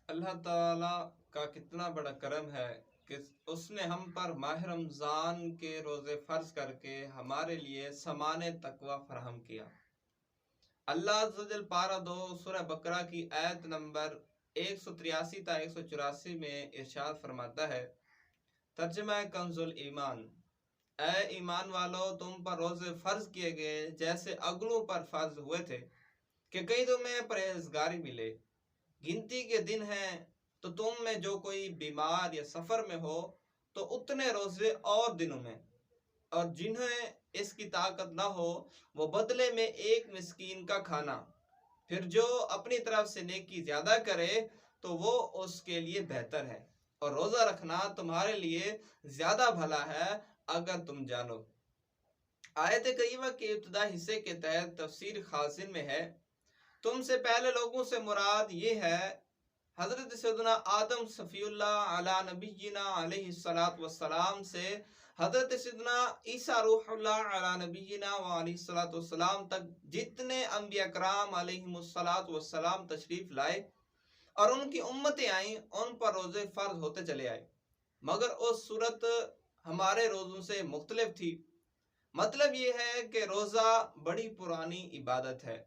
اللہ تعالیٰ کا کتنا بڑا کرم ہے کہ اس نے ہم پر ماہ رمضان کے روزے فرض کر کے ہمارے لیے سامان تقوی فراہم کیا۔ اللہ عز و جل پارہ 2 سورہ بقرہ کی آیت نمبر 183 تا 184 میں ارشاد فرماتا ہے، ترجمہ کنز الایمان: اے ایمان والو، تم پر روزے فرض کیے گئے جیسے اگلوں پر فرض ہوئے تھے کہ کئی تمہیں پرہیزگاری ملے۔ گنتی کے دن ہیں تو تم میں جو کوئی بیمار یا سفر میں ہو تو اتنے روزے اور دنوں میں، اور جنہیں اس کی طاقت نہ ہو وہ بدلے میں ایک مسکین کا کھانا۔ پھر جو اپنی طرف سے نیکی زیادہ کرے تو وہ اس کے لیے بہتر ہے، اور روزہ رکھنا تمہارے لیے زیادہ بھلا ہے اگر تم جانو۔ آیت کریمہ کے ابتدائی حصے کے تحت تفسیر خازن میں ہے، تم سے پہلے لوگوں سے مراد یہ ہے حضرت سیدنا آدم صفی اللہ علی نبینا علیہ السلام سے حضرت سیدنا عیسیٰ روح اللہ علی نبینا علیہ السلام تک جتنے انبیاء کرام علیہ السلام تشریف لائے اور ان کی امتیں آئیں، ان پر روزے فرض ہوتے چلے آئے، مگر اس صورت ہمارے روزوں سے مختلف تھی۔ مطلب یہ ہے کہ روزہ بڑی پرانی عبادت ہے،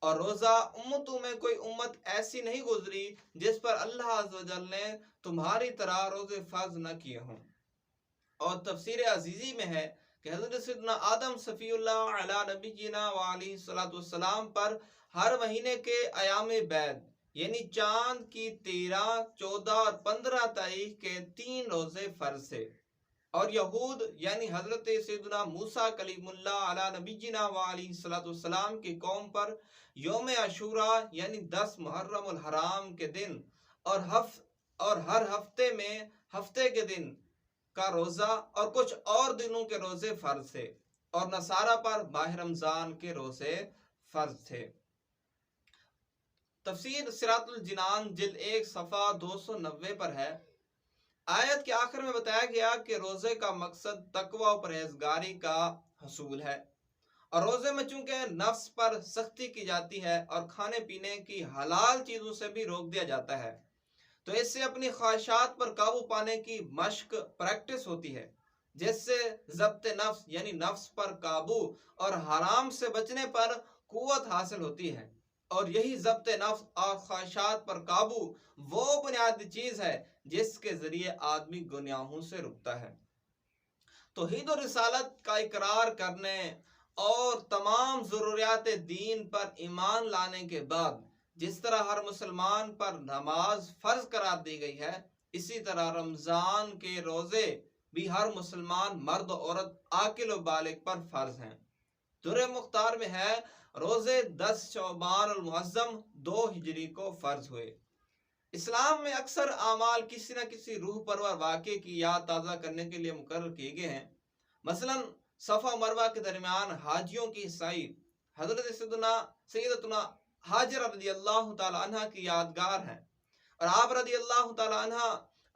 اور روزہ امتوں میں کوئی امت ایسی نہیں گزری جس پر اللہ عز و جل نے تمہاری طرح روزے فرض نہ کیے ہوں۔ اور تفسیر عزیزی میں ہے کہ حضرت سیدنا آدم صفی اللہ علی نبینا علیہ السلام پر ہر مہینے کے ایام بیض یعنی چاند کی 13، 14 اور 15 تاریخ کے 3 روزے فرض تھے، اور یہود یعنی حضرت سیدنا موسیٰ کلیم اللہ علی نبینا علیہ السلام کی قوم پر یوم عاشوراء یعنی 10 محرم الحرام کے دن اور ہر ہفتے میں ہفتے کے دن کا روزہ اور کچھ اور دنوں کے روزے فرض تھے، اور نصارہ پر ماہ رمضان کے روزے فرض تھے۔ تفسیر صراط الجنان جلد 1 صفحہ 290 پر ہے، آیت کے آخر میں بتایا گیا کہ روزے کا مقصد تقوی و پرہیزگاری کا حصول ہے، اور روزے میں چونکہ نفس پر سختی کی جاتی ہے اور کھانے پینے کی حلال چیزوں سے بھی روک دیا جاتا ہے، تو اس سے اپنی خواہشات پر قابو پانے کی مشق پریکٹس ہوتی ہے، جس سے ضبط نفس یعنی نفس پر قابو اور حرام سے بچنے پر قوت حاصل ہوتی ہے، اور یہی ضبط نفس اور خواہشات پر قابو وہ بنیادی چیز ہے جس کے ذریعے آدمی گناہوں سے رکتا ہے۔ توحید و رسالت کا اقرار کرنے اور تمام ضروریات دین پر ایمان لانے کے بعد جس طرح ہر مسلمان پر نماز فرض قرار دی گئی ہے، اسی طرح رمضان کے روزے بھی ہر مسلمان مرد و عورت عاقل و بالغ پر فرض ہیں۔ درِ مختار میں ہے، روزے 10 شعبان المعظم 2 ہجری کو فرض ہوئے۔ اسلام میں اکثر اعمال کسی نہ کسی روح پرور واقعے کی یاد تازہ کرنے کے لیے مقرر کیے گئے ہیں۔ مثلاً صفا و مروہ کے درمیان حاجیوں کی سعی حضرت سیدتنا حاجرہ رضی اللہ تعالی عنہ کی یادگار ہے، اور آپ رضی اللہ تعالی عنہ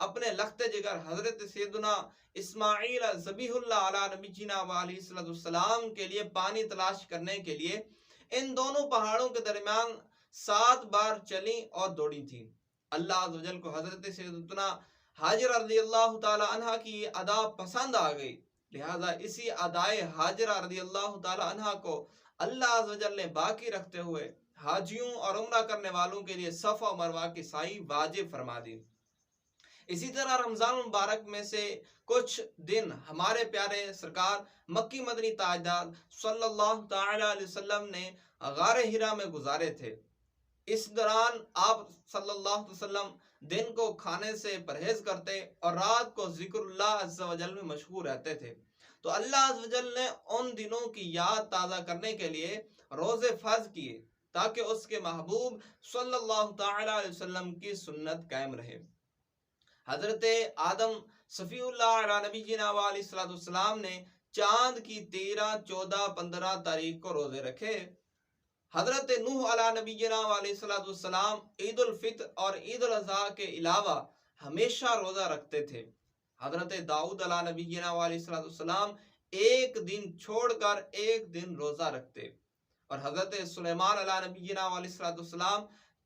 اپنے لخت جگر حضرت سیدنا اسماعیل ذبیح اللہ علی نبینا علیہ السلام کے لیے پانی تلاش کرنے کے لیے ان دونوں پہاڑوں کے درمیان 7 بار چلیں اور دوڑی تھیں۔ اللہ عز و جل کو حضرت سیدتنا حاجرہ رضی اللہ تعالی عنہ کی یہ ادا پسند آ گئی، لہذا اسی ادائے حاجرہ رضی اللہ تعالی عنہ کو اللہ عز و جل نے باقی رکھتے ہوئے حاجیوں اور عمرہ کرنے والوں کے لیے صفا و مروہ کی سعی واجب فرما دی۔ اسی طرح رمضان المبارک میں سے کچھ دن ہمارے پیارے سرکار مکی مدنی تاجدار صلی اللہ تعالی علیہ وسلم نے غار حرا میں گزارے تھے۔ اس دوران آپ صلی اللہ علیہ وسلم دن کو کھانے سے پرہیز کرتے اور رات کو ذکر اللہ عز و جل میں مشغول رہتے تھے، تو اللہ عز و جل نے ان دنوں کی یاد تازہ کرنے کے لیے روزے فرض کیے تاکہ اس کے محبوب صلی اللہ تعالی علیہ وسلم کی سنت قائم رہے۔ حضرت آدم صفی اللہ علی نبینا علیہ السلام نے چاند کی 13، 14، 15 تاریخ کو روزے رکھے۔ حضرت نوح علی نبینا علیہ السلام عید الفطر اور عید الاضحیٰ کے علاوہ ہمیشہ روزہ رکھتے تھے۔ حضرت داؤد علی نبینا علیہ السلام ایک دن چھوڑ کر ایک دن روزہ رکھتے، اور حضرت سلیمان علی نبینا علیہ السلام